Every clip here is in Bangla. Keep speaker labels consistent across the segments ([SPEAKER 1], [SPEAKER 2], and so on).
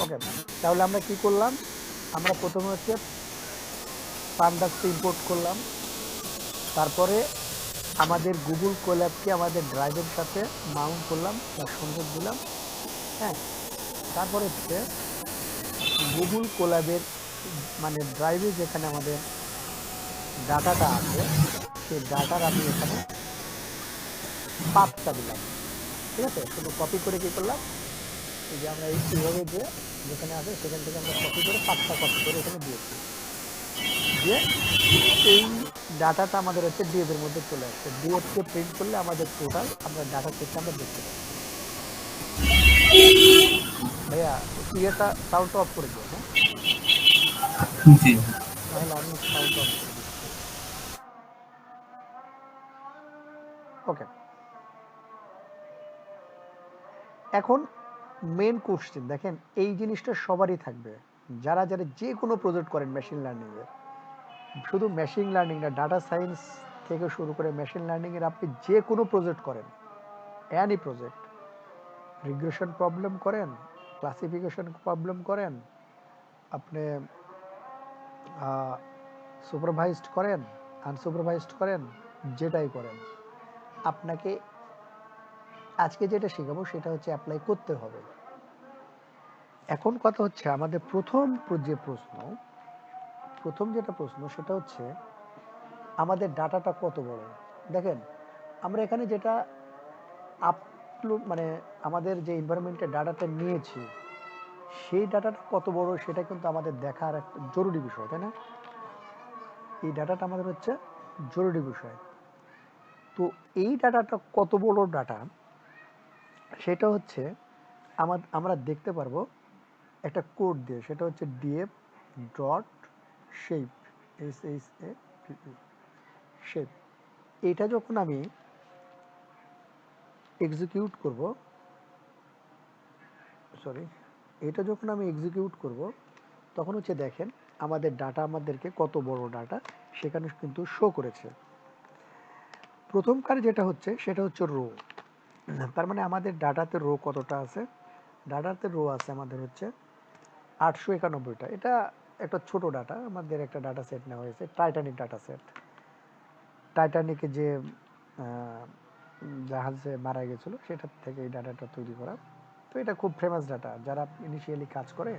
[SPEAKER 1] ওকে, তাহলে আমরা কি করলাম? আমরা প্রথমে হচ্ছে পান্ডাসকে ইম্পোর্ট করলাম, তারপরে আমাদের গুগল কোল্যাবকে আমাদের ড্রাইভের সাথে মাউন্ট করলাম বা সংযোগ দিলাম। হ্যাঁ, তারপরে হচ্ছে গুগল কোল্যাবের মানে ড্রাইভে যেখানে আমাদের ডাটাটা আছে সেই ডাটার আমি এখানে পাথটা দিলাম। ঠিক আছে, শুধু কপি করে কি করলাম, এই যে আমরা এইভাবে যে যেখানে আছে সেখান থেকে আমরা কপি করে পাথটা কপি করে এখানে দিয়েছি, দিয়ে এই ডাটাটা আমাদের হচ্ছে ডিএফ এর মধ্যে চলে আসছে। ডিএফ কে প্রিন্ট করলে আমাদের টোটাল আমরা ডাটা সেটটা আমরা দেখতে পাচ্ছি। ভাইয়া ইয়েটা সাউন্ড অফ করে দিও, হ্যাঁ,
[SPEAKER 2] জি।
[SPEAKER 1] তাহলে আমি সাউন্ড অফ করে দিচ্ছি। ওকে, এখন মেন কোশ্চেন দেখেন, এই জিনিসটা সবারই থাকবে, যারা যারা যে কোনো প্রজেক্ট করেন মেশিন লার্নিং এর, শুধু মেশিন লার্নিং না, ডাটা সায়েন্স থেকে শুরু করে মেশিন লার্নিং এর আপনি যে কোনো প্রজেক্ট করেন, এনি প্রজেক্ট, রিগ্রেশন প্রবলেম করেন, ক্লাসিফিকেশন প্রবলেম করেন, আপনি সুপারভাইজড করেন, আনসুপারভাইজড করেন, যেটাই করেন, আপনাকে আজকে যেটা শেখাবো সেটা হচ্ছে অ্যাপ্লাই করতে হবে। এখন কথা হচ্ছে আমাদের প্রথম যেটা প্রশ্ন সেটা হচ্ছে আমাদের ডাটাটা কত বড়। দেখেন, আমরা এখানে যেটা আপলোড মানে আমাদের যে এনভায়রনমেন্টের ডাটাটা নিয়েছি সেই ডাটাটা কত বড় সেটা কিন্তু আমাদের দেখার একটা জরুরি বিষয়, তাই না? এই ডাটাটা আমাদের হচ্ছে জরুরি বিষয়। তো এই ডাটাটা কত বড় ডাটা সেটা হচ্ছে আমরা দেখতে পারবো একটা কোড দিয়ে, সেটা হচ্ছে DF dot shape, SHAPE shape. এটা যখন আমি এক্সিকিউট করব, সরি, এটা যখন আমি এক্সিকিউট করব তখন হচ্ছে দেখেন আমাদের ডাটা আমাদেরকে কত বড় ডাটা সেখানে কিন্তু শো করেছে। প্রথম কাজ যেটা হচ্ছে সেটা হচ্ছে রো, তার মানে আমাদের ডাটাতে রো কতটা আছে? ডাটাতে রো আছে আমাদের হচ্ছে 891টা। এটা একটা ছোট ডাটা, আমাদের একটা ডাটা সেট নেওয়া হয়েছে, টাইটানিক ডাটা সেট। টাইটানিকে যে জাহাজে মারা গেছিল সেটার থেকে এই ডাটাটা তৈরি করা। তো এটা খুব ফেমাস ডাটা, যারা ইনিশিয়ালি কাজ করে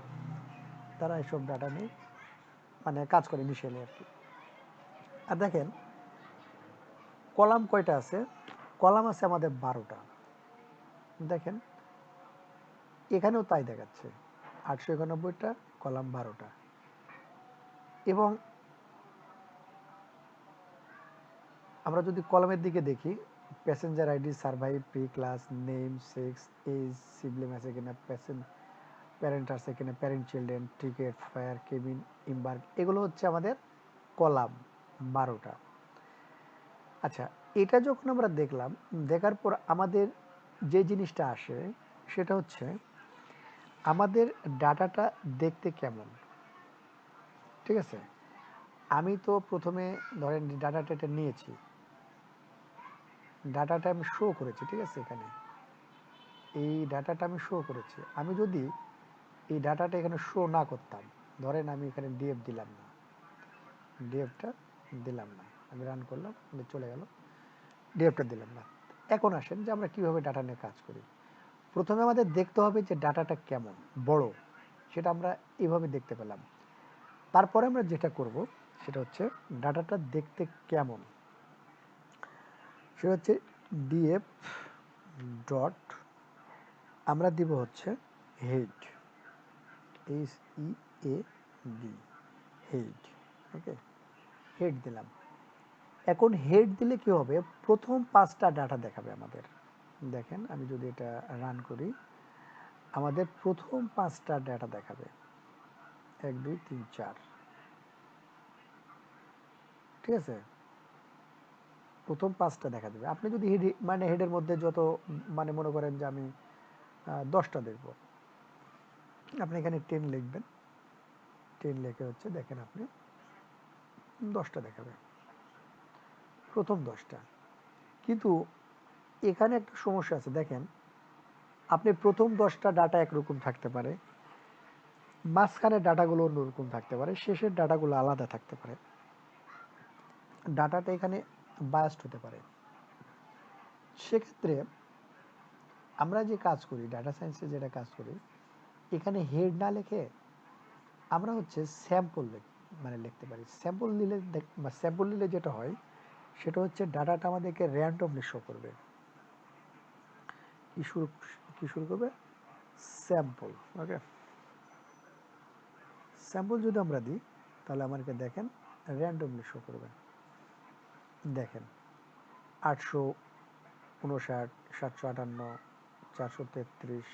[SPEAKER 1] তারা এসব ডাটা নিয়ে মানে কাজ করে ইনিশিয়ালি আর কি। আর দেখেন কলাম কয়টা আছে? কলাম আছে আমাদের 12টা। দেখেন এখানেও তাই দেখাচ্ছে, 891টা, কলাম 12টা। এবং আমরা যদি কলামের দিকে দেখি, passenger ID, survive, pre class, name, sex, age, sibling আছে কিনা, প্যারেন্ট আছে কিনা, parent children, ticket, fare, cabin, embark, এগুলো হচ্ছে আমাদের কলাম 12টা। আচ্ছা, এটা যখন আমরা দেখলাম, দেখার পর আমাদের যে জিনিসটা আসে সেটা হচ্ছে আমাদের ডাটাটা দেখতে কেমন। ঠিক আছে, আমি তো প্রথমে ধরেন ডাটাটা এটা নিয়েছি, ডাটাটা আমি শো করেছি, ঠিক আছে, এখানে এই ডাটাটা আমি শো করেছি। আমি যদি এই ডাটাটা এখানে শো না করতাম, ধরেন আমি এখানে ডিএফ দিলাম না, ডিএফটা দিলাম না, আমি রান করলাম, চলে গেল, ডিএফটা দিলাম না। এখন আসেন যে আমরা কিভাবে ডাটা নিয়ে কাজ করি। প্রথমে আমাদের দেখতে হবে যে ডাটাটা কেমন বড়, সেটা আমরা এইভাবে দেখতে পেলাম। তারপরে আমরা যেটা করব সেটা হচ্ছে ডাটাটা দেখতে কেমন, সেটা হচ্ছে ডিএফ ডট আমরা দিব হচ্ছে হেড, HEAD, হেড। ওকে, হেড দিলাম। এখন হেড দিলে কি হবে, প্রথম 5টা ডাটা দেখাবে আমাদের। দেখেন আমি যদি এটা রান করি, আমাদের প্রথম 5টা ডাটা দেখাবে, 1 2 3 4। ঠিক আছে, প্রথম 5টা দেখা দেবে। আপনি যদি হেড মানে হেডের মধ্যে যত মানে মনে করেন যে আমি 10টা দেখব, আপনি এখানে 10 লিখবেন, 10 লিখে হচ্ছে দেখেন আপনি 10টা দেখাবে, প্রথম 10টা। কিন্তু এখানে একটা সমস্যা আছে, দেখেন আপনি প্রথম 10টা ডাটা একরকম থাকতে পারে, মাঝখানের ডাটাগুলো অন্যরকম থাকতে পারে, শেষের ডাটাগুলো আলাদা থাকতে পারে। ডাটাটা এখানে বায়াসড হতে পারে। সেক্ষেত্রে আমরা যে কাজ করি, ডাটা সায়েন্সে যেটা কাজ করি, এখানে হেড না লিখে আমরা হচ্ছে স্যাম্পল মানে লিখতে পারি। স্যাম্পল নিলে বা স্যাম্পল নিলে যেটা হয় সেটা হচ্ছে ডাটাটা আমাদেরকে র্যান্ডমলি শো করবে। কি শুরু করবে? স্যাম্পল। ওকে, স্যাম্পল যদি আমরা দিই তাহলে আমাদেরকে দেখেন র্যান্ডমলি শো করবে। দেখেন 859, 758, 433,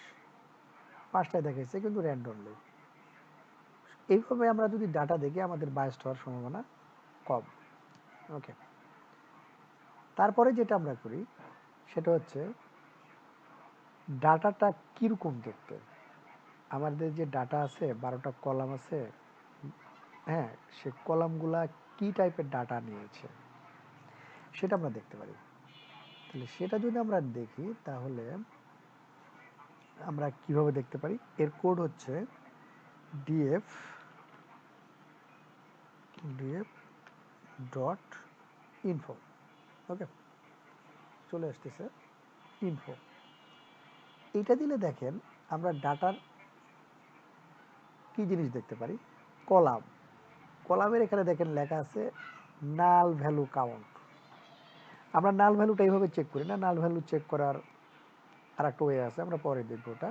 [SPEAKER 1] পাঁচটায় দেখাচ্ছে কিন্তু র্যান্ডমলি। এইভাবে আমরা যদি ডাটা দেখি আমাদের বায়াসড হওয়ার সম্ভাবনা কম। ওকে, তারপরে যেটা আমরা করি সেটা হচ্ছে ডাটাটা কীরকম দেখতে। আমাদের যে ডাটা আছে 12টা কলাম আছে, হ্যাঁ, সে কলামগুলা কি টাইপের ডাটা নিয়েছে সেটা আমরা দেখতে পারি। তাহলে সেটা যদি আমরা দেখি তাহলে আমরা কিভাবে দেখতে পারি, এর কোড হচ্ছে df ডট ইনফো। ওকে, চলে আসতেছে ইনফো। এটা দিলে দেখেন আমরা ডাটার কি জিনিস দেখতে পারি, কলাম। কলামের এখানে দেখেন লেখা আছে নাল ভ্যালু কাউন্ট। আমরা নাল ভ্যালুটা এইভাবে চেক করি না, নাল ভ্যালু চেক করার আর একটা ওয়ে আছে, আমরা পরে দেখব ওটা।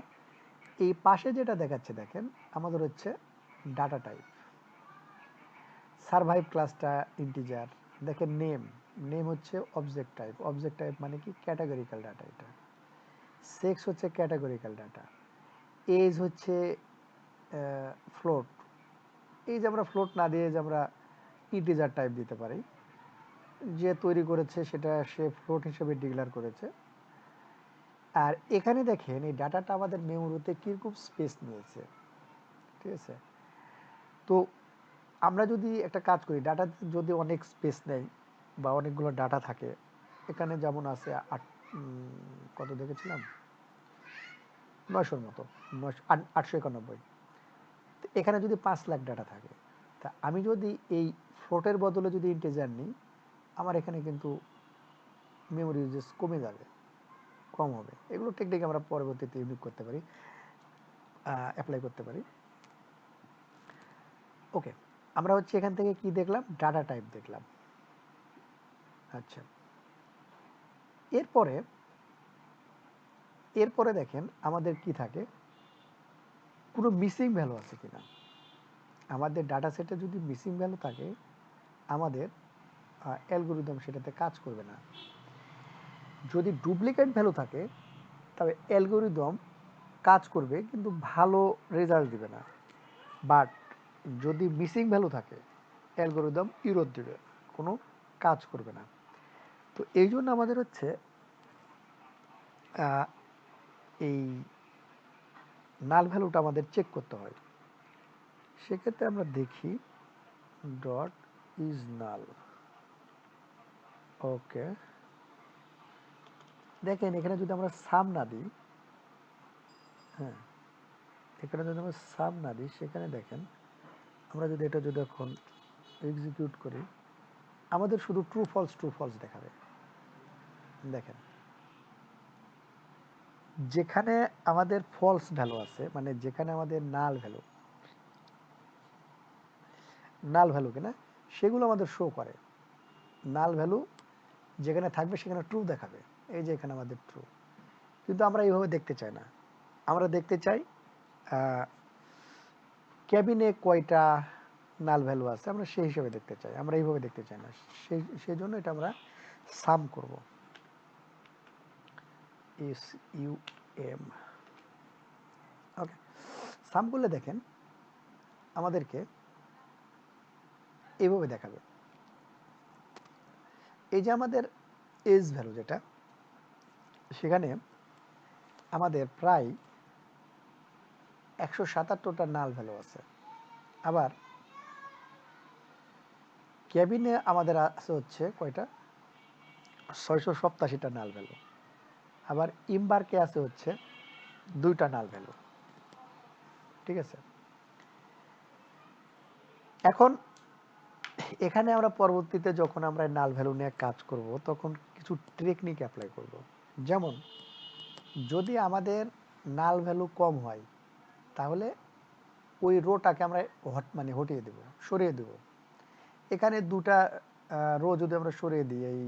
[SPEAKER 1] এই পাশে যেটা দেখাচ্ছে দেখেন আমাদের হচ্ছে ডাটা টাইপ। সারভাইভ ক্লাসটা ইন্টিজার। দেখেন নেম, নেম হচ্ছে অবজেক্ট টাইপ। অবজেক্ট টাইপ মানে কি? Categorical data. এটা সেক্স হচ্ছে ক্যাটাগরিক্যাল ডাটা। এজ হচ্ছে ফ্লোট। এই যে আমরা ফ্লোট না দিয়ে যে আমরা ইন্টিজার টাইপ দিতে পারি, যে তৈরি করেছে সেটা সে ফ্লোট হিসেবে ডিক্লেয়ার করেছে। আর এখানে দেখেন এই ডাটাটা আমাদের মেমোরিতে কীরকম স্পেস নিয়েছে। ঠিক আছে, তো আমরা যদি একটা কাজ করি, ডাটা যদি অনেক স্পেস নেই বা অনেকগুলো ডাটা থাকে, এখানে যেমন আছে কত দেখেছিলাম 900-র মতো, 891। এখানে যদি 5 লাখ ডাটা থাকে, তা আমি যদি এই ফ্লোটের বদলে যদি ইন্টিজার নিই, আমার এখানে কিন্তু মেমোরি ইউজেস কমে যাবে, কম হবে। এগুলো টেকনিক আমরা পরবর্তীতে ইউনিক করতে পারি, অ্যাপ্লাই করতে পারি। ওকে, আমরা হচ্ছে এখান থেকে কি দেখলাম? ডাটা টাইপ দেখলাম। আচ্ছা, এরপরে এরপরে দেখেন আমাদের কি থাকে, কোনো মিসিং ভ্যালু আছে কিনা। আমাদের ডাটা সেটে যদি মিসিং ভ্যালু থাকে, আমাদের অ্যালগোরিদম সেটাতে কাজ করবে না। যদি ডুপ্লিকেট ভ্যালু থাকে তবে অ্যালগোরিদম কাজ করবে কিন্তু ভালো রেজাল্ট দিবে না। বাট যদি মিসিং ভ্যালু থাকে অ্যালগোরিদম ইরর দিবে, কোনো কাজ করবে না। তো এই জন্য আমাদের হচ্ছে এই নাল ভ্যালুটা আমাদের চেক করতে হয়। সেক্ষেত্রে আমরা দেখি ডট ইজ নাল। ওকে, দেখেন এখানে যদি আমরা সাম না দিই, হ্যাঁ, এখানে যদি আমরা সাম না দিই, সেখানে দেখেন আমরা যদি এটা যদি এখন এক্সিকিউট করি, আমাদের শুধু ট্রু ফলস দেখাবে। দেখেন যেখানে আমাদের ফলস ভ্যালু আছে, মানে যেখানে আমাদের নাল ভ্যালু কিনা সেগুলো আমাদের শো করে। নাল ভ্যালু যেখানে থাকবে সেখানে ট্রু দেখাবে। এই যে এখানে আমাদের ট্রু, কিন্তু আমরা এইভাবে দেখতে চাই না। আমরা দেখতে চাই ক্যাবিনে কয়টা নাল ভ্যালু আছে, আমরা সেই হিসেবে দেখতে চাই, আমরা এইভাবে দেখতে চাই না। সেই জন্য এটা আমরা সাম করব। SUM। ওকে, সাম করলে দেখেন আমাদেরকে এইভাবে দেখাবে। এই যে আমাদের এজ ভ্যালু যেটা, সেখানে আমাদের প্রায় 177টা নাল ভ্যালু আছে। আবার ক্যাবিনে আমাদের আছে হচ্ছে কয়টা? 687টা নাল ভ্যালু। আবার ইমবার্কে আছে হচ্ছে 2টা নাল ভ্যালু। ঠিক আছে, এখন এখানে আমরা পরবর্তীতে যখন আমরা নাল ভ্যালু নিয়ে কাজ করব তখন কিছু টেকনিক অ্যাপ্লাই করব। যেমন যদি আমাদের নাল ভ্যালু কম হয় তাহলে ওই রোটাকে আমরা মানে হটিয়ে দেব, সরিয়ে দেব। এখানে দুটা রো যদি আমরা সরিয়ে দিই এই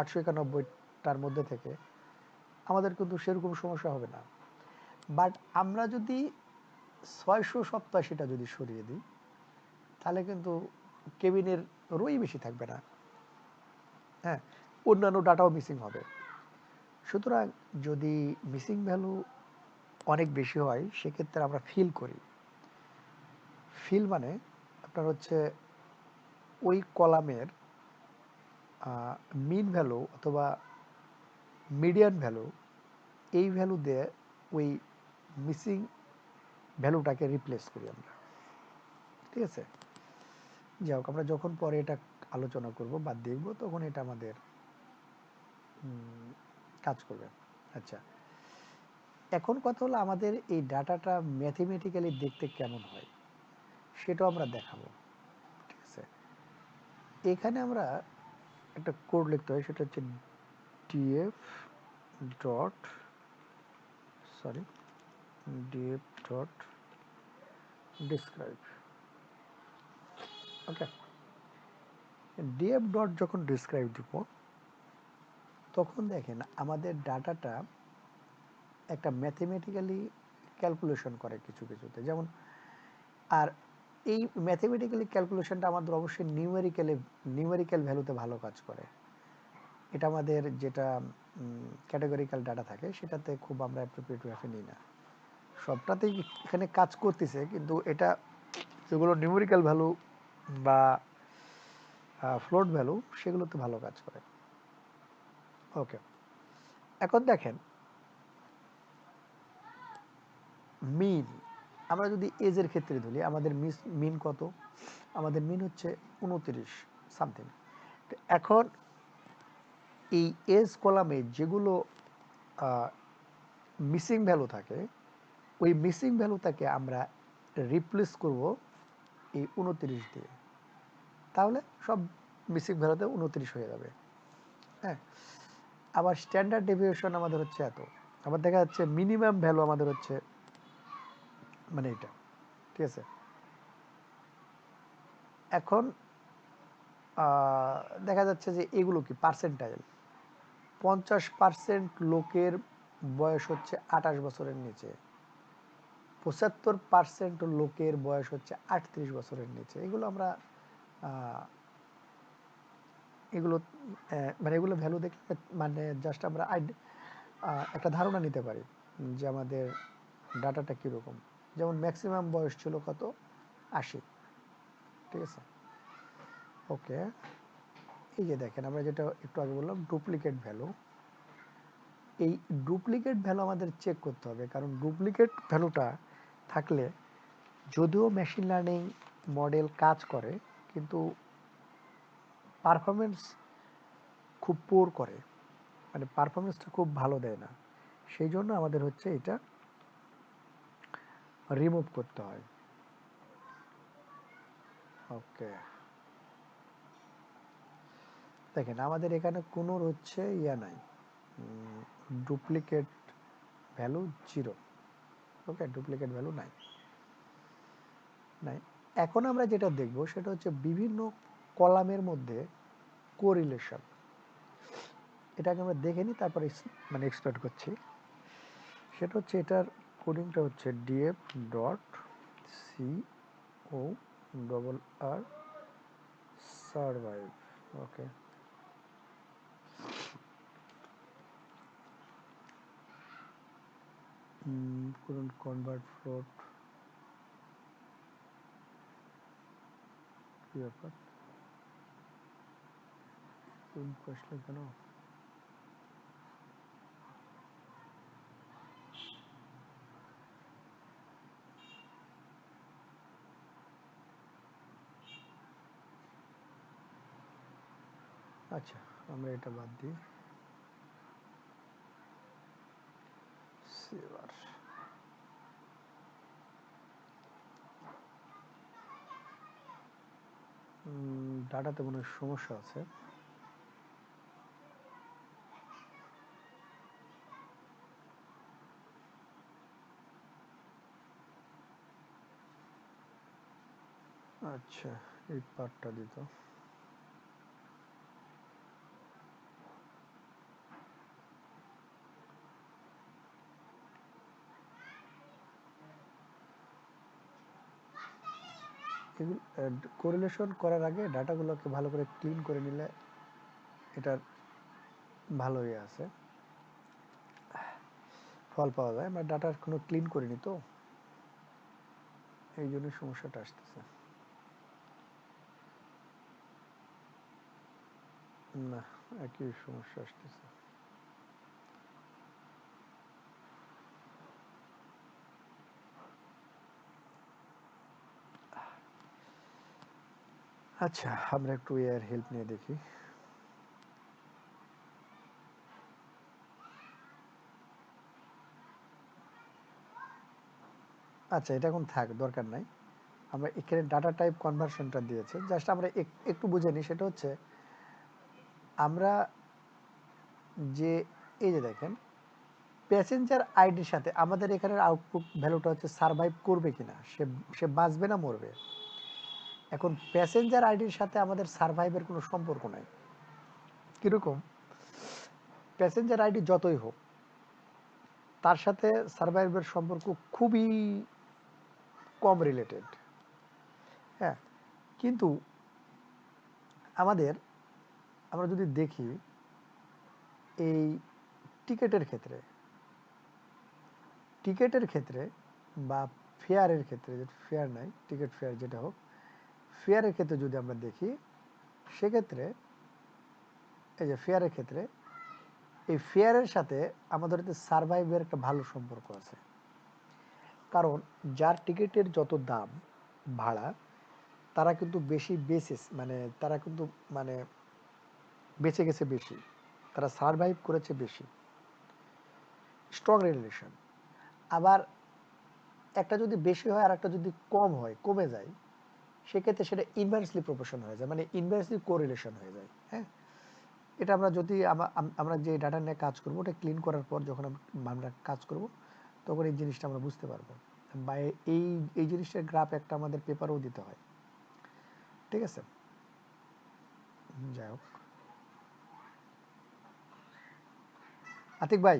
[SPEAKER 1] 891টার মধ্যে থেকে, আমাদের কিন্তু সেরকম সমস্যা হবে না। বাট আমরা যদি 687টা যদি সরিয়ে দিই তাহলে কিন্তু কেবিনের রোই বেশি থাকবে না, হ্যাঁ, অন্যান্য ডাটাও মিসিং হবে। সুতরাং যদি মিসিং ভ্যালু অনেক বেশি হয় সেক্ষেত্রে আমরা ফিল করি। ফিল মানে আপনার হচ্ছে ওই কলামের মিন ভ্যালু অথবা মিডিয়ান ভ্যালু, এই ভ্যালু দিয়ে ওই মিসিং ভ্যালুটাকে রিপ্লেস করি আমরা। ঠিক আছে, যাই হোক, আমরা যখন পরে এটা আলোচনা করব বা দেখব তখন এটা আমাদের কাজ করবে। আচ্ছা, এখন কথা হলো আমাদের এই ডাটাটা ম্যাথমেটিক্যালি দেখতে কেমন হয় সেটাও আমরা দেখাবো। ঠিক আছে, এখানে আমরা একটা কোড লিখতে হয়, সেটা হচ্ছে df dot sorry df dot describe. Okay, df dot যখন ডিসক্রাইব দিব তখন দেখেন আমাদের ডাটাটা একটা ম্যাথমেটিক্যালি ক্যালকুলেশন করে কিছু কিছুতে। যেমন আর এই ম্যাথমেটিক্যালি ক্যালকুলেশনটা আমাদের অবশ্যই নিউমেরিক্যাল ভ্যালুতে ভালো কাজ করে। এটা আমাদের যেটা ক্যাটাগরিক্যাল ডাটা থাকে সেটাতে খুব আমরা অ্যাপ্রোপ্রিয়েট ওয়েতে নিই না। সবটাতেই এখানে কাজ করতেছে, কিন্তু এটা যেগুলো নিউমেরিক্যাল ভ্যালু বা ফ্লোট ভ্যালু সেগুলোতে ভালো কাজ করে। ওকে, এখন দেখেন মিন, আমরা যদি এজের ক্ষেত্রে ধরি আমাদের মিন কত? আমাদের মিন হচ্ছে 29 সামথিং। এখন এই এজ কলামে যেগুলো মিসিং ভ্যালু থাকে ওই মিসিং ভ্যালুটাকে আমরা রিপ্লেস করব এই 29 দিয়ে, তাহলে সব মিসিং ভ্যালুতে 29 হয়ে যাবে। হ্যাঁ, আবার স্ট্যান্ডার্ড ডেভিয়েশন আমাদের হচ্ছে এত, আবার দেখা যাচ্ছে মিনিমাম ভ্যালু আমাদের হচ্ছে মানে এটা। ঠিক আছে, এখন দেখা যাচ্ছে যে এগুলো কি পার্সেন্টাইল। 50% লোকের বয়স হচ্ছে 28 বছরের নিচে, 75% লোকের বয়স হচ্ছে 38 বছরের নিচে। এগুলো আমরা এগুলো মানে এগুলো ভ্যালু দেখলে মানে জাস্ট আমরা একটা ধারণা নিতে পারি যে আমাদের ডাটাটা কীরকম। যেমন ম্যাক্সিমাম বয়স ছিল কত? 80। ঠিক আছে, ওকে, এই যে দেখেন আমরা যেটা একটু আগে বললাম ডুপ্লিকেট ভ্যালু, এই ডুপ্লিকেট ভ্যালু আমাদের চেক করতে হবে, কারণ ডুপ্লিকেট ভ্যালুটা থাকলে যদিও মেশিন লার্নিং মডেল কাজ করে কিন্তু পারফরমেন্স খুব পোর করে, মানে পারফরমেন্সটা খুব ভালো দেয় না। সেই জন্য আমাদের হচ্ছে এটা রিমুভ করতে হয়। ওকে, দেখেন আমাদের এখানে কোনো হচ্ছে ইয়া নাই, ডুপ্লিকেট ভ্যালু 0। ওকে, ডুপ্লিকেট ভ্যালু নাই নাই। এখন আমরা যেটা দেখব সেটা হচ্ছে বিভিন্ন কলামের মধ্যে কোরিলেশন। এটাকে আমরা দেখে নিই, তারপরে মানে এক্সপ্লেন করছি। সেটা হচ্ছে এটার কোডিংটা হচ্ছে df ডট সি ও ডবল আর সার্ভাইভ। ওকে, couldn't convert float, কি ব্যাপার আসলে কেন? আচ্ছা, আমরা এটা বাদ দিই। সেভার, ডাটাতে মনে হয় সমস্যা আছে। আচ্ছা, এই পার্টটা দিত। কোরিলেশন করার আগে ডাটাগুলোকে ভালো করে ক্লিন করে নিলে এটার ভালো ইয়ে আছে, ফল পাওয়া যায়। আমরা ডাটার কোনো ক্লিন করিনি তো, এই জন্য সমস্যাটা আসতেছে। না, একই সমস্যা আসতেছে। আচ্ছা, আমরা একটু এর হেল্প নিয়ে দেখি। আচ্ছা, এটা এখন থাক, দরকার নাই। আমরা এখানে ডাটা টাইপ কনভার্সনটা দিয়েছে, জাস্ট আমরা একটু বুঝে নিই। সেটা হচ্ছে আমরা যে এই যে দেখেন প্যাসেঞ্জার আইডির সাথে আমাদের এখানের আউটপুট ভ্যালুটা হচ্ছে সারভাইভ করবে কিনা, সে সে বাঁচবে না মরবে। এখন প্যাসেঞ্জার আইডির সাথে আমাদের সারভাইভের কোনো সম্পর্ক নাই। কীরকম? প্যাসেঞ্জার আইডি যতই হোক, তার সাথে সারভাইভের সম্পর্ক খুবই কম রিলেটেড। হ্যাঁ, কিন্তু আমরা যদি দেখি এই টিকেটের ক্ষেত্রে বা ফেয়ারের ক্ষেত্রে, ফেয়ার নাই, টিকিট ফেয়ার যেটা হোক, ফেয়ারের ক্ষেত্রে যদি আমরা দেখি, সেক্ষেত্রে এই যে ফেয়ারের ক্ষেত্রে, এই ফেয়ারের সাথে আমাদের সারভাইভের একটা ভালো সম্পর্ক আছে। কারণ যার টিকিটের যত দাম ভাড়া, তারা কিন্তু বেশি বেসিস, মানে তারা কিন্তু মানে বেঁচে গেছে বেশি, তারা সারভাইভ করেছে বেশি, স্ট্রং রিলেশন। আবার একটা যদি বেশি হয় আর একটা যদি কম হয়, কমে যায়, সেক্ষেত্রে সেটা ইনভার্সলি প্রপোর্শন হয়ে যায়, মানে ইনভার্সলি কোরিলেশন হয়ে যায়। হ্যাঁ, এটা আমরা যদি আমরা যে ডাটা নিয়ে কাজ করবো, ওটা ক্লিন করার পর যখন আমরা কাজ করব, তখন এই জিনিসটা আমরা বুঝতে পারবো। বা এই এই জিনিসটার গ্রাফ একটা আমাদের পেপারেও দিতে হয়। ঠিক আছে, যাই হোক। আতিক ভাই,